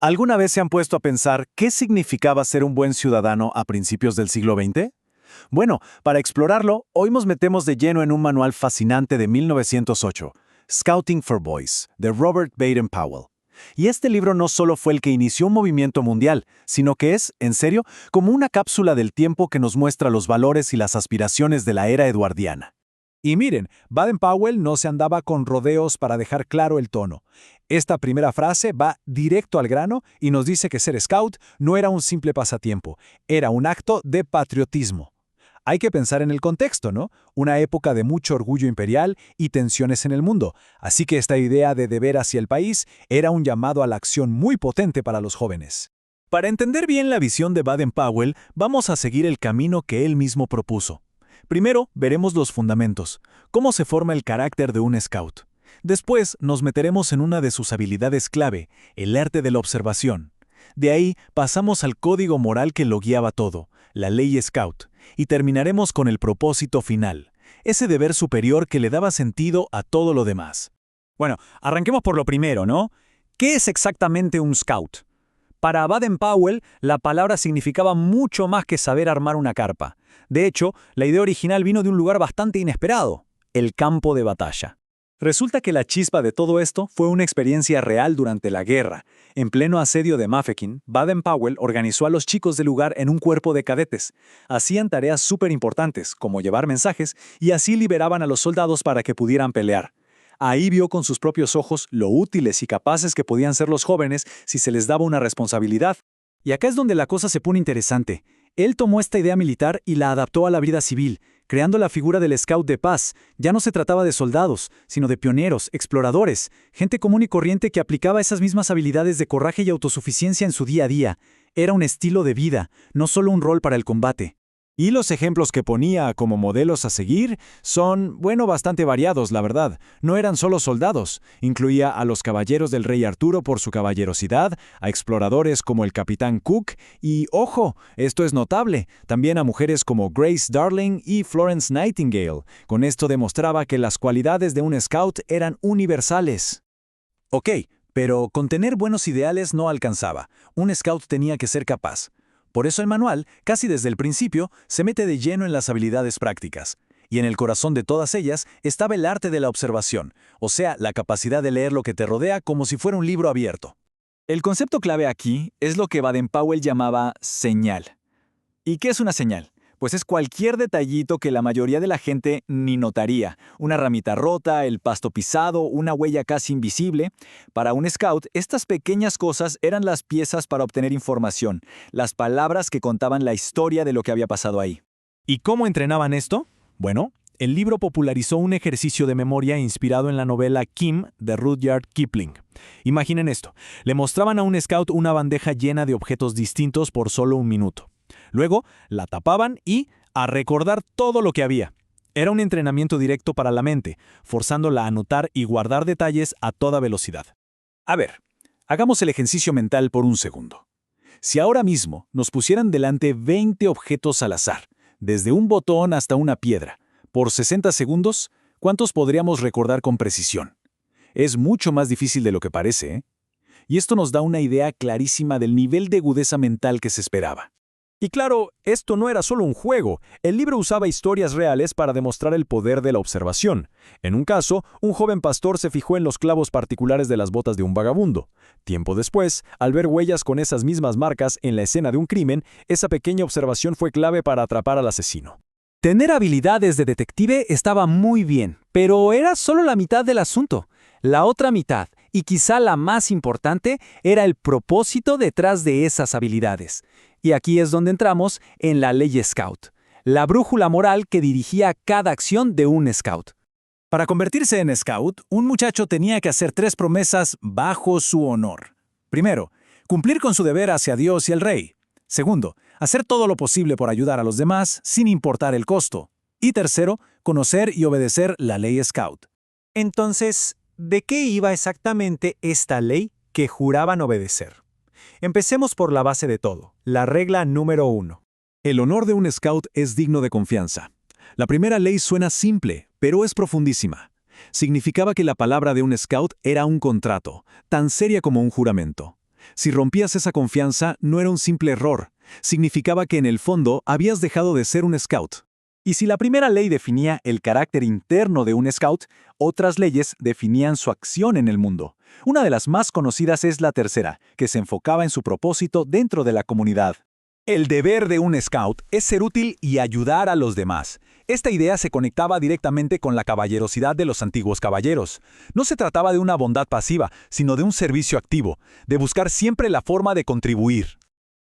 ¿Alguna vez se han puesto a pensar qué significaba ser un buen ciudadano a principios del siglo XX? Bueno, para explorarlo, hoy nos metemos de lleno en un manual fascinante de 1908, Scouting for Boys, de Robert Baden-Powell. Y este libro no solo fue el que inició un movimiento mundial, sino que es, en serio, como una cápsula del tiempo que nos muestra los valores y las aspiraciones de la era eduardiana. Y miren, Baden-Powell no se andaba con rodeos para dejar claro el tono. Esta primera frase va directo al grano y nos dice que ser scout no era un simple pasatiempo, era un acto de patriotismo. Hay que pensar en el contexto, ¿no? Una época de mucho orgullo imperial y tensiones en el mundo, así que esta idea de deber hacia el país era un llamado a la acción muy potente para los jóvenes. Para entender bien la visión de Baden-Powell, vamos a seguir el camino que él mismo propuso. Primero, veremos los fundamentos, cómo se forma el carácter de un scout. Después, nos meteremos en una de sus habilidades clave, el arte de la observación. De ahí, pasamos al código moral que lo guiaba todo, la ley scout, y terminaremos con el propósito final, ese deber superior que le daba sentido a todo lo demás. Bueno, arranquemos por lo primero, ¿no? ¿Qué es exactamente un scout? Para Baden-Powell, la palabra significaba mucho más que saber armar una carpa. De hecho, la idea original vino de un lugar bastante inesperado, el campo de batalla. Resulta que la chispa de todo esto fue una experiencia real durante la guerra. En pleno asedio de Mafeking, Baden-Powell organizó a los chicos del lugar en un cuerpo de cadetes. Hacían tareas súper importantes, como llevar mensajes, y así liberaban a los soldados para que pudieran pelear. Ahí vio con sus propios ojos lo útiles y capaces que podían ser los jóvenes si se les daba una responsabilidad. Y acá es donde la cosa se pone interesante. Él tomó esta idea militar y la adaptó a la vida civil, creando la figura del scout de paz. Ya no se trataba de soldados, sino de pioneros, exploradores, gente común y corriente que aplicaba esas mismas habilidades de coraje y autosuficiencia en su día a día. Era un estilo de vida, no solo un rol para el combate. Y los ejemplos que ponía como modelos a seguir son, bastante variados, la verdad. No eran solo soldados. Incluía a los caballeros del rey Arturo por su caballerosidad, a exploradores como el capitán Cook y, ojo, esto es notable, también a mujeres como Grace Darling y Florence Nightingale. Con esto demostraba que las cualidades de un scout eran universales. Ok, pero con tener buenos ideales no alcanzaba. Un scout tenía que ser capaz. Por eso el manual, casi desde el principio, se mete de lleno en las habilidades prácticas. Y en el corazón de todas ellas estaba el arte de la observación, o sea, la capacidad de leer lo que te rodea como si fuera un libro abierto. El concepto clave aquí es lo que Baden-Powell llamaba señal. ¿Y qué es una señal? Pues es cualquier detallito que la mayoría de la gente ni notaría. Una ramita rota, el pasto pisado, una huella casi invisible. Para un scout, estas pequeñas cosas eran las piezas para obtener información, las palabras que contaban la historia de lo que había pasado ahí. ¿Y cómo entrenaban esto? Bueno, el libro popularizó un ejercicio de memoria inspirado en la novela Kim de Rudyard Kipling. Imaginen esto, le mostraban a un scout una bandeja llena de objetos distintos por solo un minuto. Luego, la tapaban y a recordar todo lo que había. Era un entrenamiento directo para la mente, forzándola a anotar y guardar detalles a toda velocidad. A ver, hagamos el ejercicio mental por un segundo. Si ahora mismo nos pusieran delante 20 objetos al azar, desde un botón hasta una piedra, por 60 segundos, ¿cuántos podríamos recordar con precisión? Es mucho más difícil de lo que parece, ¿eh? Y esto nos da una idea clarísima del nivel de agudeza mental que se esperaba. Y claro, esto no era solo un juego. El libro usaba historias reales para demostrar el poder de la observación. En un caso, un joven pastor se fijó en los clavos particulares de las botas de un vagabundo. Tiempo después, al ver huellas con esas mismas marcas en la escena de un crimen, esa pequeña observación fue clave para atrapar al asesino. Tener habilidades de detective estaba muy bien, pero era solo la mitad del asunto. La otra mitad, y quizá la más importante, era el propósito detrás de esas habilidades. Y aquí es donde entramos en la ley Scout, la brújula moral que dirigía cada acción de un Scout. Para convertirse en Scout, un muchacho tenía que hacer 3 promesas bajo su honor. Primero, cumplir con su deber hacia Dios y el rey. Segundo, hacer todo lo posible por ayudar a los demás sin importar el costo. Y tercero, conocer y obedecer la ley Scout. Entonces, ¿de qué iba exactamente esta ley que juraban obedecer? Empecemos por la base de todo, la regla número 1. El honor de un scout es digno de confianza. La primera ley suena simple, pero es profundísima. Significaba que la palabra de un scout era un contrato, tan seria como un juramento. Si rompías esa confianza, no era un simple error. Significaba que en el fondo habías dejado de ser un scout. Y si la primera ley definía el carácter interno de un scout, otras leyes definían su acción en el mundo. Una de las más conocidas es la tercera, que se enfocaba en su propósito dentro de la comunidad. El deber de un scout es ser útil y ayudar a los demás. Esta idea se conectaba directamente con la caballerosidad de los antiguos caballeros. No se trataba de una bondad pasiva, sino de un servicio activo, de buscar siempre la forma de contribuir.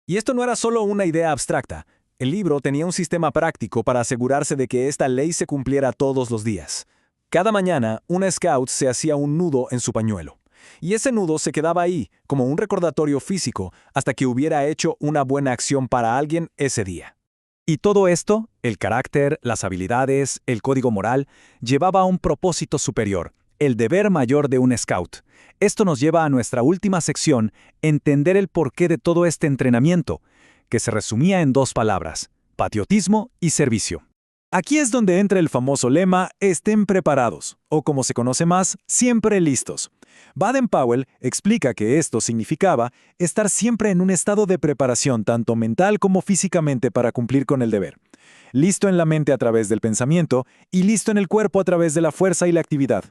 Y esto no era solo una idea abstracta. El libro tenía un sistema práctico para asegurarse de que esta ley se cumpliera todos los días. Cada mañana, un scout se hacía un nudo en su pañuelo. Y ese nudo se quedaba ahí, como un recordatorio físico, hasta que hubiera hecho una buena acción para alguien ese día. Y todo esto, el carácter, las habilidades, el código moral, llevaba a un propósito superior, el deber mayor de un scout. Esto nos lleva a nuestra última sección, entender el porqué de todo este entrenamiento, que se resumía en 2 palabras, patriotismo y servicio. Aquí es donde entra el famoso lema, estén preparados, o como se conoce más, siempre listos. Baden-Powell explica que esto significaba estar siempre en un estado de preparación tanto mental como físicamente para cumplir con el deber. Listo en la mente a través del pensamiento y listo en el cuerpo a través de la fuerza y la actividad.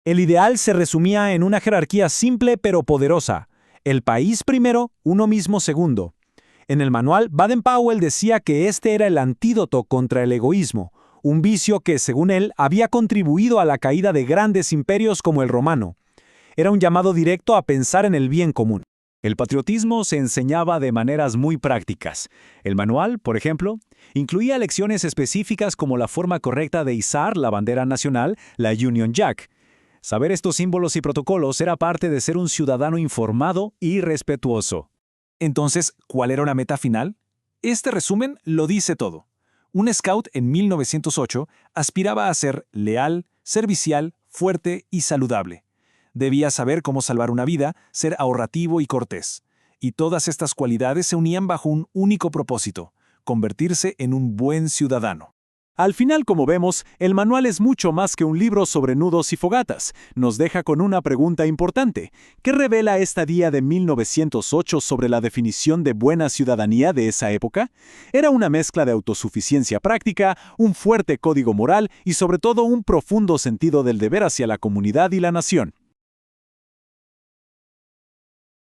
El ideal se resumía en una jerarquía simple pero poderosa. El país primero, uno mismo segundo. En el manual, Baden-Powell decía que este era el antídoto contra el egoísmo, un vicio que, según él, había contribuido a la caída de grandes imperios como el romano. Era un llamado directo a pensar en el bien común. El patriotismo se enseñaba de maneras muy prácticas. El manual, por ejemplo, incluía lecciones específicas como la forma correcta de izar la bandera nacional, la Union Jack. Saber estos símbolos y protocolos era parte de ser un ciudadano informado y respetuoso. Entonces, ¿cuál era una meta final? Este resumen lo dice todo. Un scout en 1908 aspiraba a ser leal, servicial, fuerte y saludable. Debía saber cómo salvar una vida, ser ahorrativo y cortés. Y todas estas cualidades se unían bajo un único propósito, convertirse en un buen ciudadano. Al final, como vemos, el manual es mucho más que un libro sobre nudos y fogatas. Nos deja con una pregunta importante. ¿Qué revela esta guía de 1908 sobre la definición de buena ciudadanía de esa época? Era una mezcla de autosuficiencia práctica, un fuerte código moral y sobre todo un profundo sentido del deber hacia la comunidad y la nación.